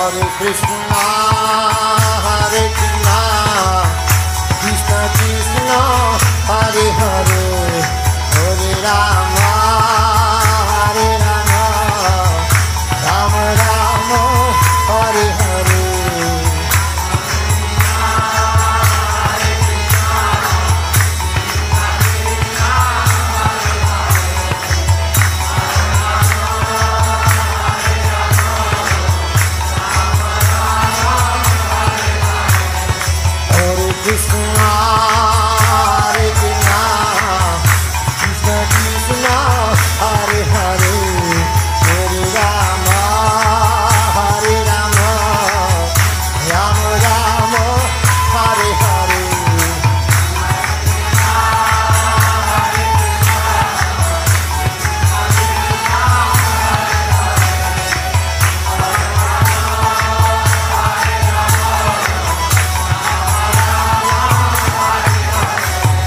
Krishna, Hare Krishna, Krishna Krishna, Hare Hare, Hare Rama, Hare Rama, Rama Rama, Hare Hare. Krishna, Hare Krishna, Krishna Krishna, Hare Hare, Hare Rama, Hare Rama, Rama Rama, Hare Hare.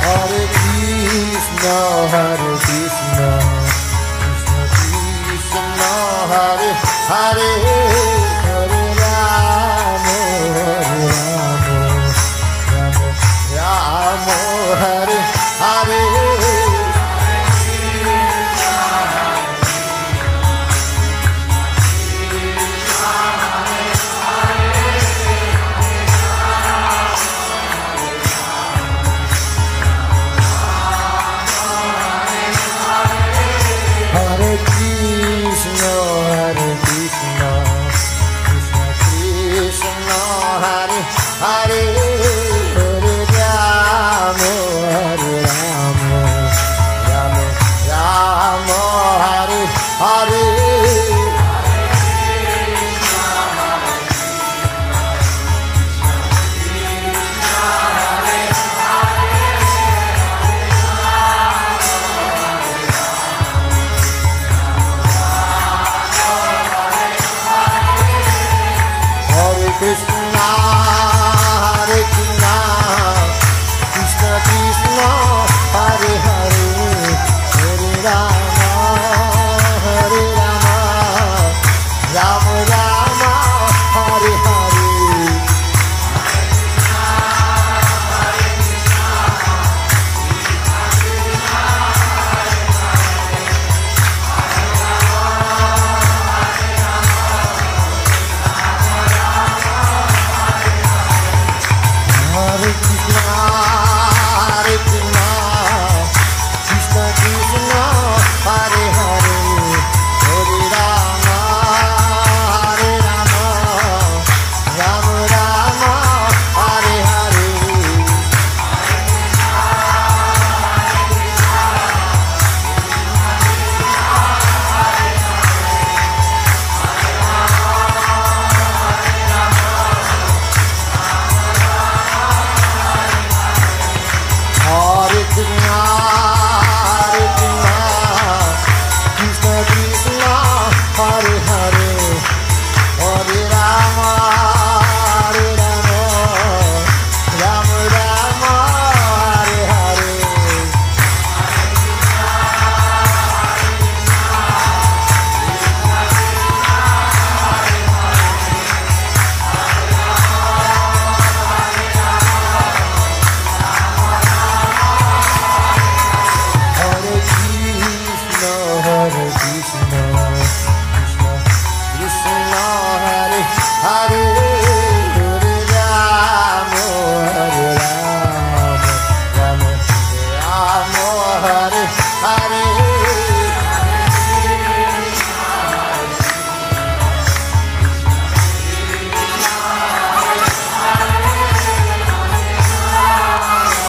Hare Krishna, Krishna Krishna, Hare Hare, Hare Rama, Hare Rama, Rama Rama, Hare Hare. Krishna, Hare Krishna, Krishna Krishna, Hare Hare, Hare Rama, Hare Rama, Rama Rama, Hare Hare. Krishna, Hare Krishna, Krishna Krishna, Hare Hare, Hare Rama, Hare Rama, Rama Rama, Hare Hare. Hare Krishna, Hare Krishna, Krishna Krishna, Hare Hare, Hare Rama, Hare Rama, Rama Rama, Hare Hare. Hare Krishna, Hare Krishna, Krishna Krishna, Hare Hare, Hare Rama, Hare Rama, Rama Rama, Hare Hare. Hare Krishna, Hare Krishna, Krishna Krishna, Hare Hare, Hare Rama, Hare Rama, Rama Rama, Hare Hare.